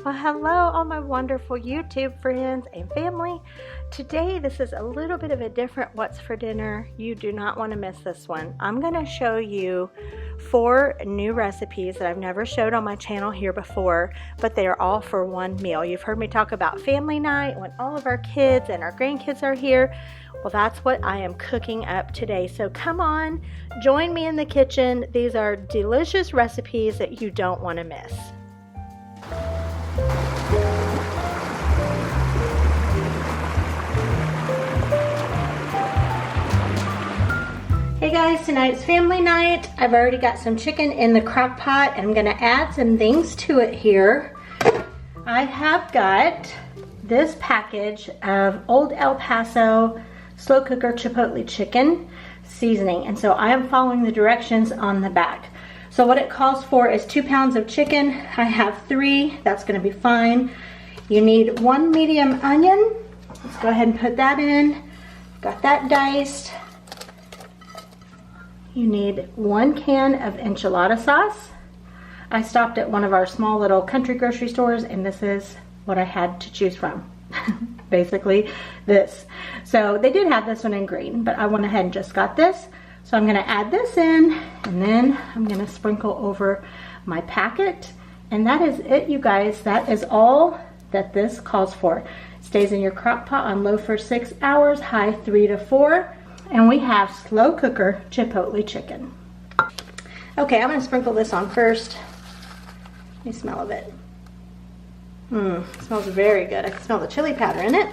Well, hello all my wonderful YouTube friends and family. Today this is a little bit of a different what's for dinner. You do not want to miss this one. I'm going to show you 4 new recipes that I've never showed on my channel here before, but they are all for one meal. You've heard me talk about family night when all of our kids and our grandkids are here. Well, that's what I am cooking up today. So come on, join me in the kitchen. These are delicious recipes that you don't want to miss. Hey guys, tonight's family night. I've already got some chicken in the crock pot and I'm gonna add some things to it here. I have got this package of Old El Paso slow cooker Chipotle chicken seasoning, and so I am following the directions on the back. So what it calls for is 2 pounds of chicken. I have 3, that's gonna be fine. You need 1 medium onion. Let's go ahead and put that in. Got that diced. You need 1 can of enchilada sauce. I stopped at one of our small little country grocery stores and this is what I had to choose from. Basically this. So they did have this one in green, but I went ahead and just got this. So I'm gonna add this in and then I'm gonna sprinkle over my packet. And that is it, you guys. That is all that this calls for. It stays in your crock pot on low for 6 hours, high 3 to 4. And we have slow cooker Chipotle chicken. Okay, I'm gonna sprinkle this on first. Let me smell of it. It smells very good. I can smell the chili powder in it.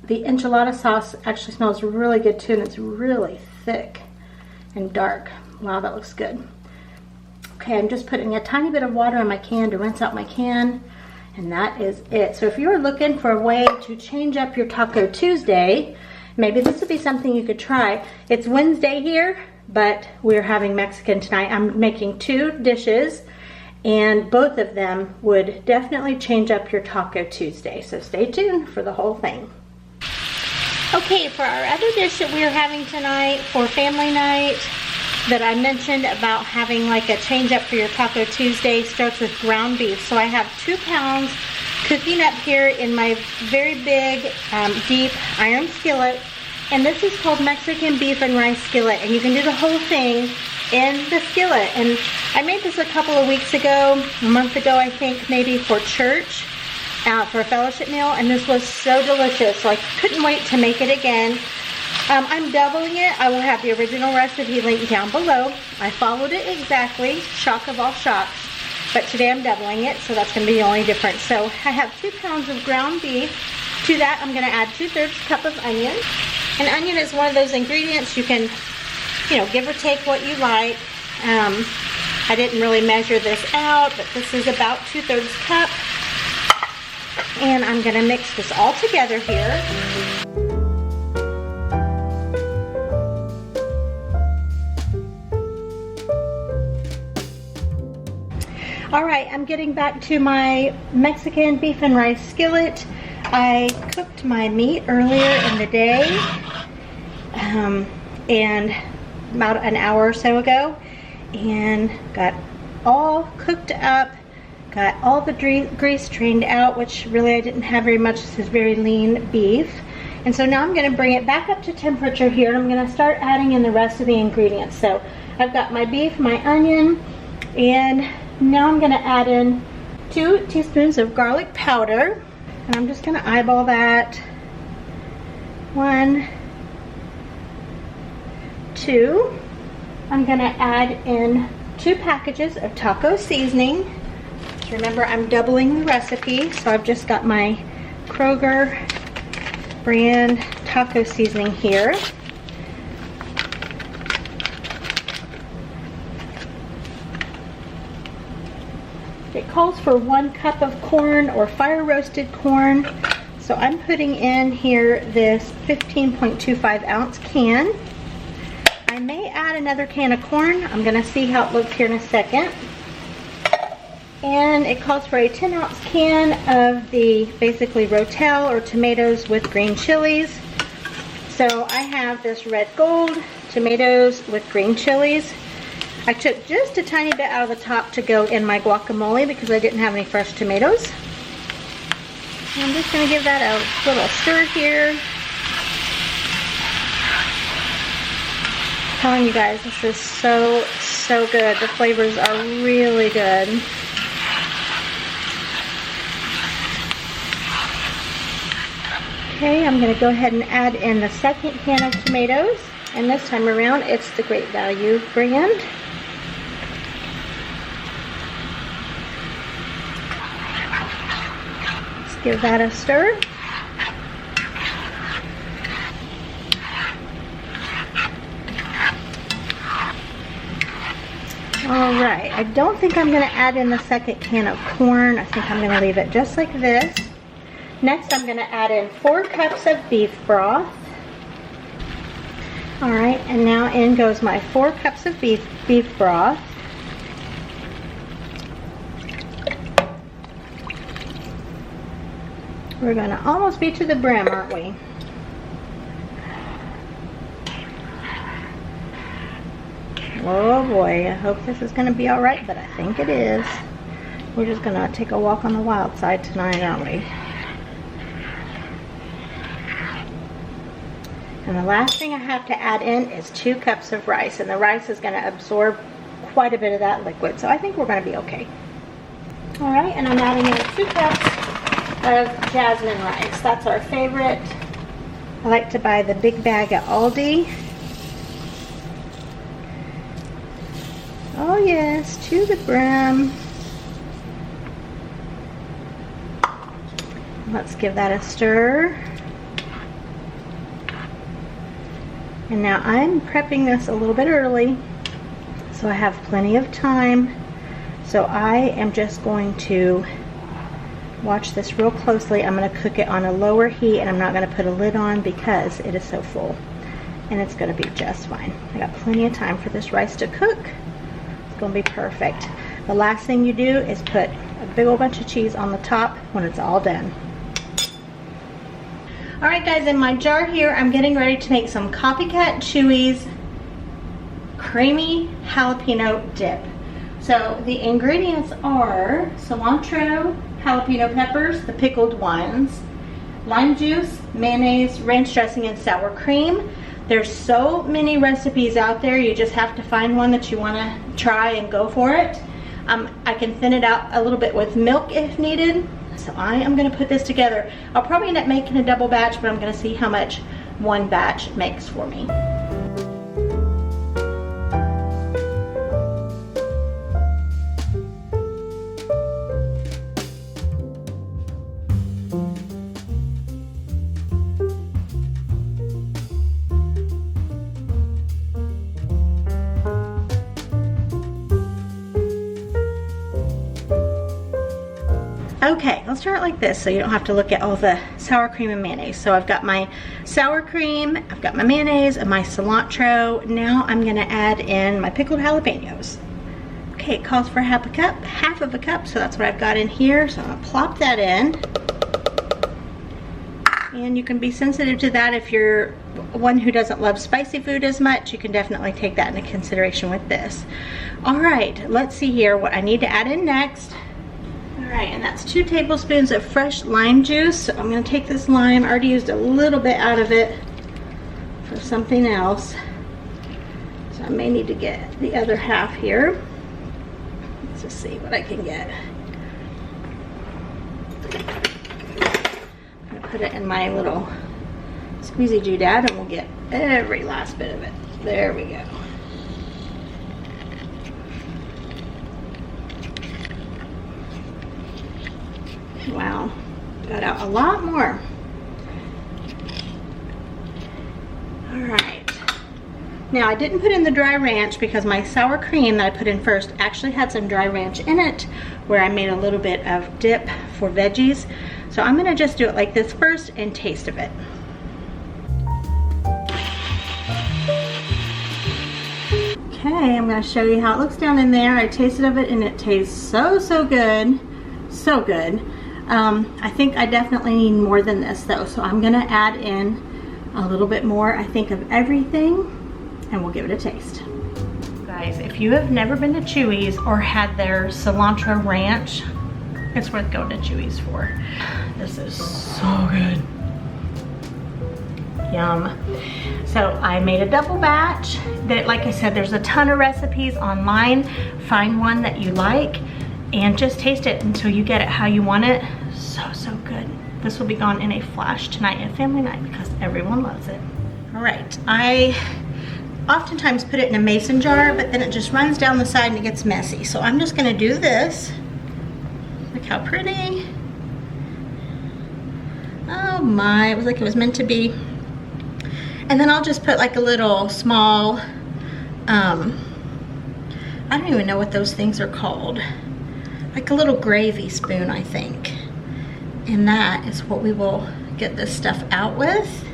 The enchilada sauce actually smells really good too, and it's really thick and dark. Wow, that looks good. Okay, I'm just putting a tiny bit of water in my can to rinse out my can. And that is it. So if you're looking for a way to change up your Taco Tuesday, maybe this would be something you could try. It's Wednesday here, but we're having Mexican tonight. I'm making 2 dishes, and both of them would definitely change up your Taco Tuesday. So stay tuned for the whole thing. Okay, for our other dish that we are having tonight for family night, that I mentioned about having like a change up for your Taco Tuesday, starts with ground beef. So I have 2 pounds cooking up here in my very big deep iron skillet, and this is called Mexican beef and rice skillet, and you can do the whole thing in the skillet. And I made this a couple of weeks ago, a month ago I think, maybe for church, for a fellowship meal, and this was so delicious, so I couldn't wait to make it again. I'm doubling it. I will have the original recipe linked down below. I followed it exactly, shock of all shocks, but today I'm doubling it, so that's going to be the only difference. So I have 2 pounds of ground beef. To that I'm going to add 2/3 cup of onion. And onion is one of those ingredients you can, give or take what you like. I didn't really measure this out, but this is about 2/3 cup. And I'm going to mix this all together here. All right, I'm getting back to my Mexican beef and rice skillet. I cooked my meat earlier in the day, and about an hour or so ago, and got all cooked up, got all the grease drained out, which really I didn't have very much. This is very lean beef. And so now I'm gonna bring it back up to temperature here, and I'm gonna start adding in the rest of the ingredients. So I've got my beef, my onion, and now I'm gonna add in 2 teaspoons of garlic powder, and I'm just gonna eyeball that. 1, 2. I'm gonna add in 2 packages of taco seasoning. Just remember, I'm doubling the recipe, so I've just got my Kroger brand taco seasoning here. It calls for 1 cup of corn or fire roasted corn. So I'm putting in here this 15.25 ounce can. I may add another can of corn. I'm gonna see how it looks here in a second. And it calls for a 10 ounce can of the basically rotel or tomatoes with green chilies. So I have this red gold tomatoes with green chilies. I took just a tiny bit out of the top to go in my guacamole because I didn't have any fresh tomatoes. I'm just going to give that a little stir here. I'm telling you guys, this is so good. The flavors are really good. Okay, I'm going to go ahead and add in the second can of tomatoes. And this time around, it's the Great Value brand. Give that a stir. All right, I don't think I'm going to add in the second can of corn. I think I'm going to leave it just like this. Next, I'm going to add in 4 cups of beef broth. All right, and now in goes my 4 cups of beef broth. We're going to almost be to the brim, aren't we? Oh boy, I hope this is going to be all right, but I think it is. We're just going to take a walk on the wild side tonight, aren't we? And the last thing I have to add in is 2 cups of rice, and the rice is going to absorb quite a bit of that liquid, so I think we're going to be okay. All right, and I'm adding in 2 cups of jasmine rice. That's our favorite. I like to buy the big bag at Aldi. Oh yes, to the brim. Let's give that a stir. And now I'm prepping this a little bit early, so I have plenty of time. So I am just going to watch this real closely. I'm going to cook it on a lower heat, and I'm not going to put a lid on because it is so full. And it's going to be just fine. I got plenty of time for this rice to cook. It's going to be perfect. The last thing you do is put a big old bunch of cheese on the top when it's all done. Alright guys, in my jar here, I'm getting ready to make some Copycat CHUY'S creamy jalapeno dip. So the ingredients are cilantro, jalapeno peppers, the pickled ones, lime juice, mayonnaise, ranch dressing, and sour cream. There's so many recipes out there, you just have to find one that you want to try and go for it. I can thin it out a little bit with milk if needed. So I am going to put this together. I'll probably end up making a double batch, but I'm going to see how much one batch makes for me. Okay, let's start like this so you don't have to look at all the sour cream and mayonnaise. So I've got my sour cream, I've got my mayonnaise and my cilantro. Now I'm going to add in my pickled jalapenos. Okay, it calls for half of a cup, so that's what I've got in here. So I'm going to plop that in. And you can be sensitive to that if you're one who doesn't love spicy food as much. You can definitely take that into consideration with this. All right, let's see here what I need to add in next. Alright, and that's 2 tablespoons of fresh lime juice. So I'm going to take this lime, I already used a little bit out of it for something else. So I may need to get the other half here. Let's just see what I can get. I'm going to put it in my little squeezy doodad and we'll get every last bit of it. There we go. Wow, got out a lot more. All right. Now I didn't put in the dry ranch because my sour cream that I put in first actually had some dry ranch in it where I made a little bit of dip for veggies. So I'm gonna just do it like this first and taste of it. Okay, I'm gonna show you how it looks down in there. I tasted of it and it tastes so good, so good. I think I definitely need more than this though, so I'm gonna add in a little bit more, I think, of everything, and we'll give it a taste. Guys, guys, if you have never been to CHUY'S or had their cilantro ranch, it's worth going to CHUY'S for. This is so good. Yum. So I made a double batch that, like I said, there's a ton of recipes online. Find one that you like and just taste it until you get it how you want it. So good. This will be gone in a flash tonight at family night because everyone loves it. All right, I oftentimes put it in a mason jar, but then it just runs down the side and it gets messy. So I'm just gonna do this. Look how pretty. Oh my, it was like it was meant to be. And then I'll just put like a little small, I don't even know what those things are called. Like a little gravy spoon, I think. And that is what we will get this stuff out with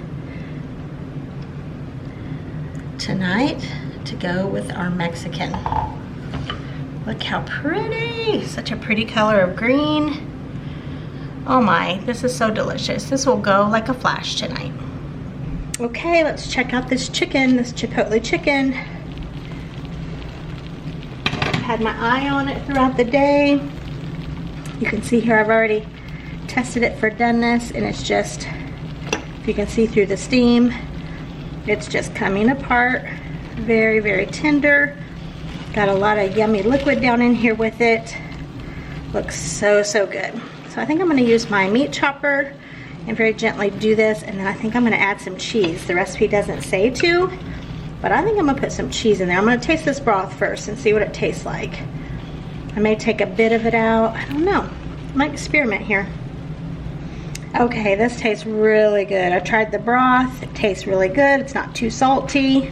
tonight to go with our Mexican. Look how pretty. Such a pretty color of green. Oh my, this is so delicious. This will go like a flash tonight. Okay, let's check out this chicken, this Chipotle chicken. I've had my eye on it throughout the day. You can see here I've already tested it for doneness, and it's just, if you can see through the steam, it's just coming apart. Very, very tender. Got a lot of yummy liquid down in here with it. Looks so good. So I think I'm gonna use my meat chopper and very gently do this, and then I think I'm gonna add some cheese. The recipe doesn't say to, but I think I'm gonna put some cheese in there. I'm gonna taste this broth first and see what it tastes like. I may take a bit of it out. I don't know. I might experiment here. Okay, this tastes really good. I tried the broth. It tastes really good. It's not too salty.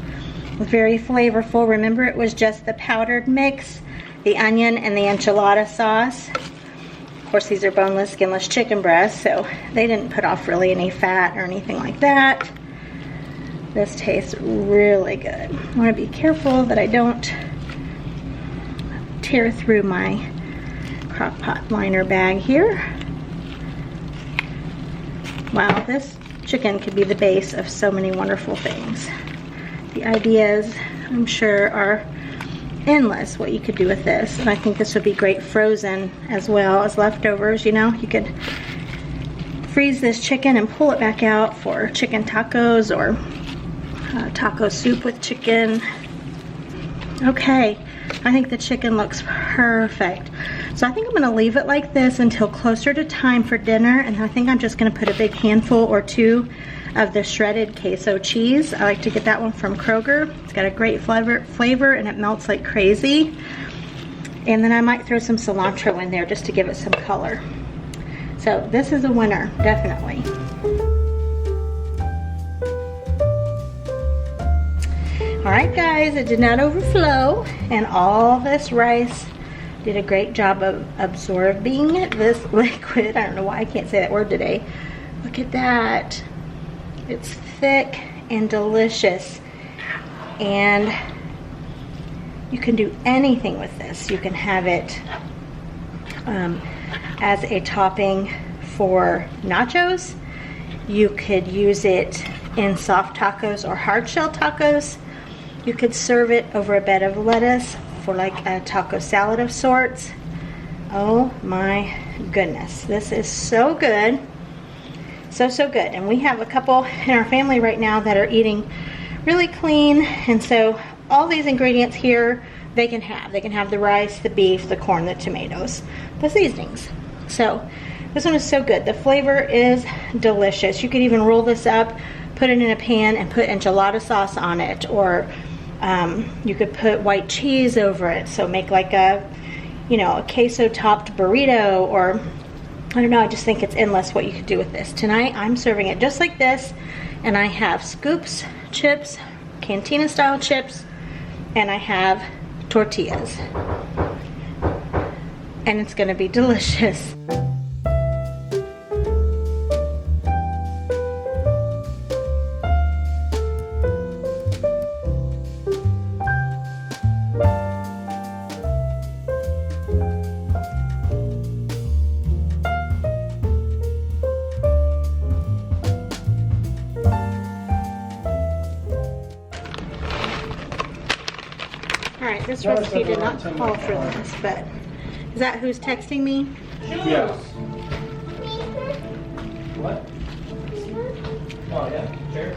Very flavorful. Remember, it was just the powdered mix, the onion, and the enchilada sauce. Of course, these are boneless, skinless chicken breasts, so they didn't put off really any fat or anything like that. This tastes really good. I want to be careful that I don't tear through my Crockpot liner bag here. Wow, this chicken could be the base of so many wonderful things. The ideas, I'm sure, are endless what you could do with this, and I think this would be great frozen as well as leftovers. You know, you could freeze this chicken and pull it back out for chicken tacos or taco soup with chicken. Okay, I think the chicken looks perfect. So I think I'm gonna leave it like this until closer to time for dinner, and I think I'm just gonna put a big handful or two of the shredded queso cheese. I like to get that one from Kroger. It's got a great flavor and it melts like crazy. And then I might throw some cilantro in there just to give it some color. So this is a winner, definitely. All right, guys, it did not overflow, and all this rice did a great job of absorbing this liquid. I don't know why I can't say that word today. Look at that. It's thick and delicious, and you can do anything with this. You can have it as a topping for nachos. You could use it in soft tacos or hard shell tacos. You could serve it over a bed of lettuce for like a taco salad of sorts. Oh my goodness, this is so good. So good. And we have a couple in our family right now that are eating really clean, and so all these ingredients here they can have the rice, the beef, the corn, the tomatoes, the seasonings. So this one is so good. The flavor is delicious. You could even roll this up, put it in a pan, and put enchilada sauce on it, or you could put white cheese over it. So make like a, you know, a queso topped burrito, or I don't know, I just think it's endless what you could do with this. Tonight I'm serving it just like this, and I have scoops, chips, cantina style chips, and I have tortillas. And it's gonna be delicious. All right, This recipe did not call for this, but is that who's texting me? Yes. What? Oh yeah, sure.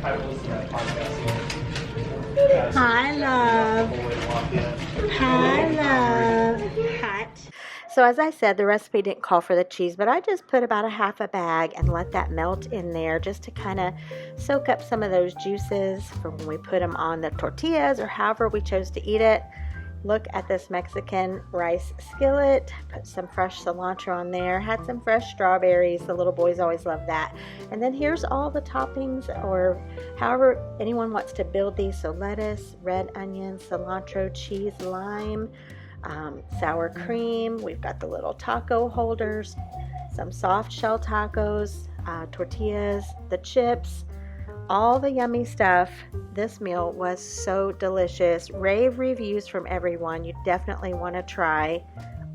I was listening to that podcast. Hi, love. Hi, love. Hot. So as I said, the recipe didn't call for the cheese, but I just put about a half a bag and let that melt in there just to kind of soak up some of those juices for when we put them on the tortillas or however we chose to eat it. Look at this Mexican rice skillet. Put some fresh cilantro on there. Had some fresh strawberries. The little boys always love that. And then here's all the toppings, or however anyone wants to build these. So lettuce, red onion, cilantro, cheese, lime, sour cream. We've got the little taco holders, some soft shell tacos, tortillas, the chips, all the yummy stuff. This meal was so delicious. Rave reviews from everyone. You definitely want to try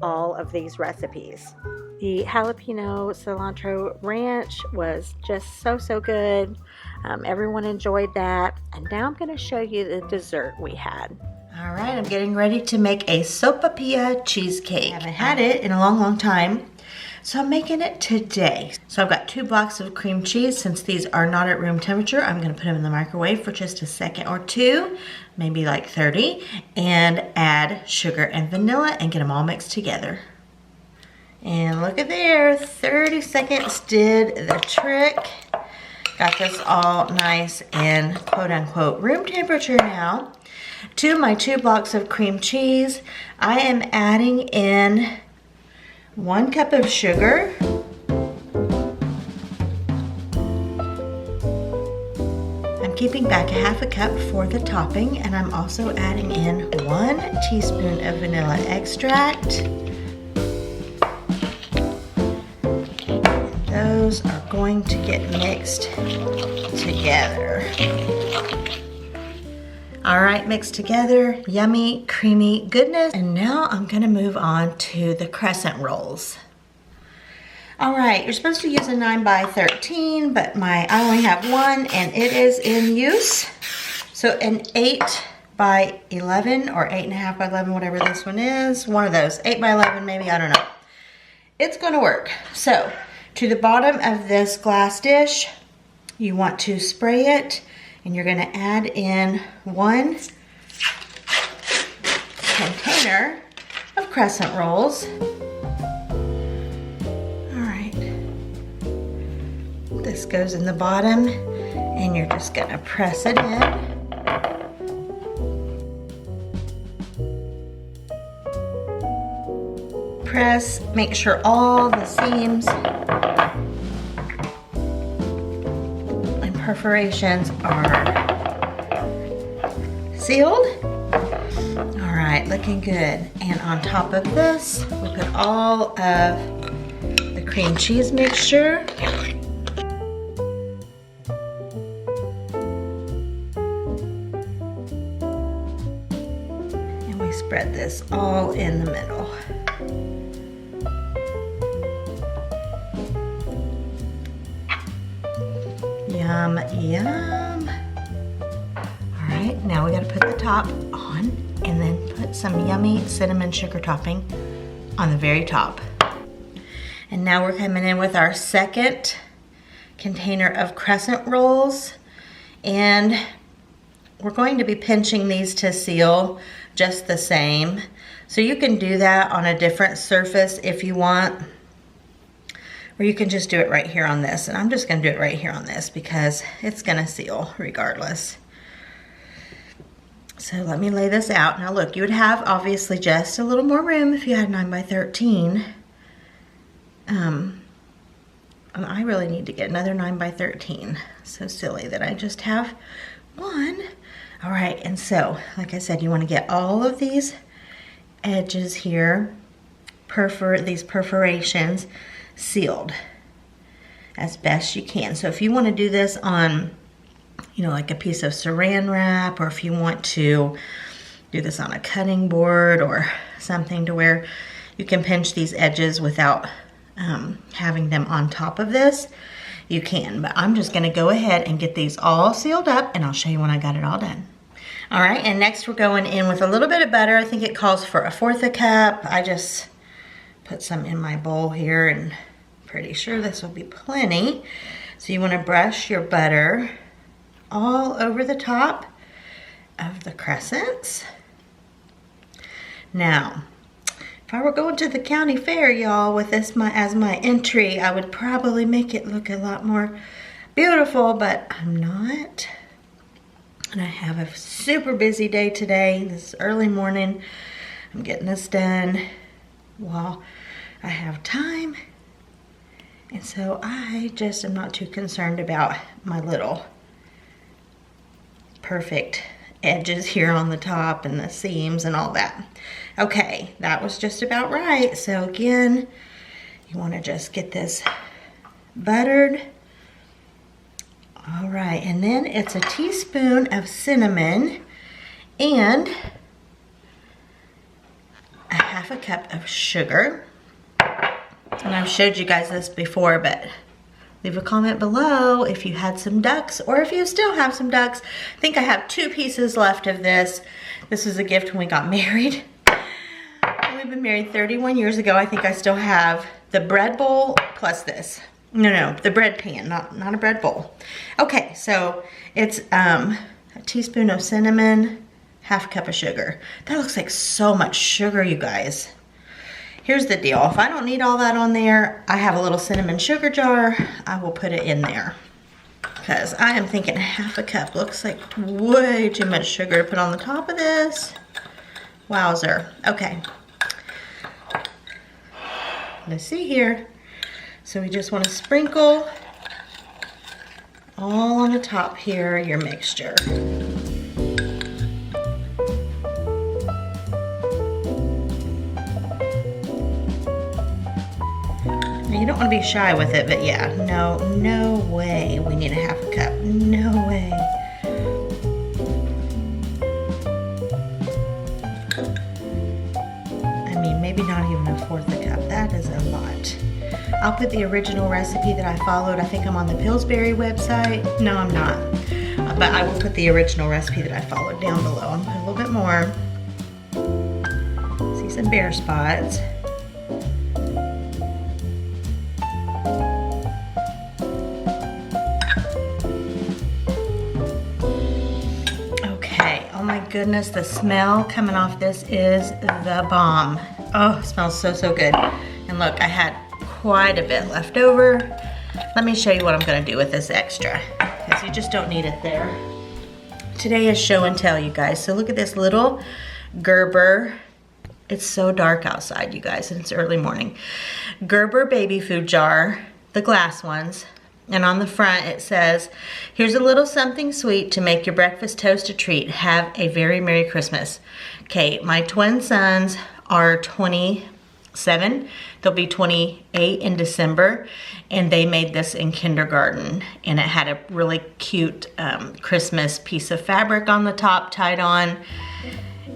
all of these recipes. The jalapeno cilantro ranch was just so good. Everyone enjoyed that. And now I'm going to show you the dessert we had. All right, I'm getting ready to make a Sopapilla cheesecake. I haven't had it in a long time, so I'm making it today. So I've got 2 blocks of cream cheese. Since these are not at room temperature, I'm gonna put them in the microwave for just a second or two, maybe like 30, and add sugar and vanilla and get them all mixed together. And look at there, 30 seconds did the trick. Got this all nice and quote unquote room temperature now. To my 2 blocks of cream cheese, I am adding in 1 cup of sugar, I'm keeping back a half a cup for the topping, and I'm also adding in 1 teaspoon of vanilla extract. Those are going to get mixed together. All right, mixed together, yummy, creamy goodness. And now I'm gonna move on to the crescent rolls. All right, you're supposed to use a 9x13, but I only have one and it is in use. So an 8x11 or 8.5x11, whatever this one is, one of those, 8x11 maybe, I don't know. It's gonna work. So to the bottom of this glass dish, you want to spray it, and you're gonna add in 1 container of crescent rolls. All right, this goes in the bottom, and you're just gonna press it in. Press, make sure all the seams perforations are sealed. All right, looking good. And on top of this, we put all of the cream cheese mixture. And we spread this all in the middle. Yum, yum. All right, now we gotta put the top on and then put some yummy cinnamon sugar topping on the very top. And now we're coming in with our second container of crescent rolls, and we're going to be pinching these to seal just the same. So you can do that on a different surface if you want, or you can just do it right here on this. And I'm just gonna do it right here on this because it's gonna seal regardless. So let me lay this out. Now look, you would have obviously just a little more room if you had 9x13. And I really need to get another 9x13. So silly that I just have one. All right, and so, like I said, you wanna get all of these edges here, these perforations, sealed as best you can. So if you want to do this on, you know, like a piece of saran wrap, or if you want to do this on a cutting board or something to where you can pinch these edges without having them on top of this, you can. But I'm just gonna go ahead and get these all sealed up and I'll show you when I got it all done. All right, and next we're going in with a little bit of butter. I think it calls for 1/4 cup. I just put some in my bowl here and pretty sure this will be plenty. So you wanna brush your butter all over the top of the crescents. Now, if I were going to the county fair, y'all, with this as my entry, I would probably make it look a lot more beautiful, but I'm not. And I have a super busy day today. This is early morning. I'm getting this done while I have time. And so I just am not too concerned about my little perfect edges here on the top and the seams and all that. Okay, that was just about right. So again, you want to just get this buttered. All right, and then it's a teaspoon of cinnamon and a 1/2 cup of sugar. And I've showed you guys this before, but leave a comment below if you had some ducks or if you still have some ducks. I think I have 2 pieces left of this. This was a gift when we got married. We've been married 31 years ago. I think I still have the bread bowl plus this. No, the bread pan, not a bread bowl. Okay, so it's a teaspoon of cinnamon, 1/2 cup of sugar. That looks like so much sugar, you guys. Here's the deal. If I don't need all that on there, I have a little cinnamon sugar jar. I will put it in there because I am thinking 1/2 cup looks like way too much sugar to put on the top of this. Wowzer. Okay. Let's see here. So we just want to sprinkle all on the top here your mixture. Now you don't want to be shy with it, but yeah, no way we need a 1/2 cup. No way. I mean, maybe not even a 1/4 cup. That is a lot. I'll put the original recipe that I followed. I think I'm on the Pillsbury website. No, I'm not. But I will put the original recipe that I followed down below. I'm gonna put a little bit more. See some bare spots. Okay, oh my goodness, the smell coming off this is the bomb. Oh, it smells so, so good. And look, I had quite a bit left over. Let me show you what I'm gonna do with this extra, because you just don't need it there. Today is show and tell, you guys. So look at this little Gerber. It's so dark outside, you guys, and it's early morning. Gerber baby food jar, the glass ones. And on the front it says, here's a little something sweet to make your breakfast toast a treat. Have a very Merry Christmas. Okay, my twin sons are 27. They'll be 28 in December, and they made this in kindergarten, and it had a really cute Christmas piece of fabric on the top tied on,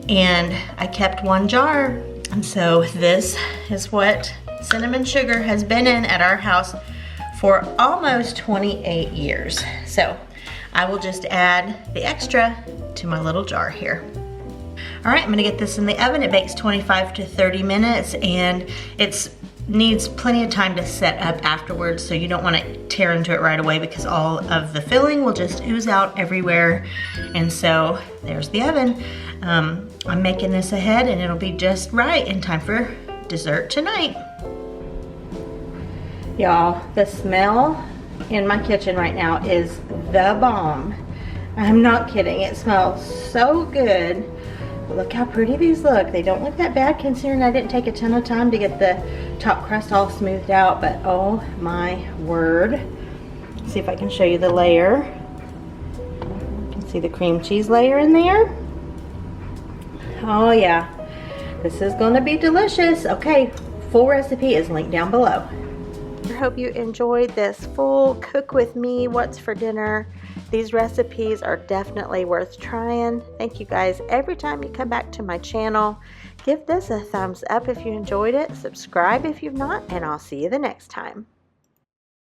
and I kept one jar. And so this is what cinnamon sugar has been in at our house for almost 28 years. So I will just add the extra to my little jar here. All right, I'm gonna get this in the oven. It bakes 25 to 30 minutes, and it needs plenty of time to set up afterwards, so you don't wanna tear into it right away because all of the filling will just ooze out everywhere. And so there's the oven. I'm making this ahead, and it'll be just right in time for dessert tonight. Y'all, the smell in my kitchen right now is the bomb. I'm not kidding, it smells so good. Look how pretty these look. They don't look that bad considering I didn't take a ton of time to get the top crust all smoothed out, but oh my word. Let's see if I can show you the layer. You can see the cream cheese layer in there. Oh yeah, this is gonna be delicious. Okay, full recipe is linked down below. I hope you enjoyed this full cook with me, what's for dinner. These recipes are definitely worth trying. Thank you guys every time you come back to my channel. Give this a thumbs up if you enjoyed it, subscribe if you've not, and I'll see you the next time.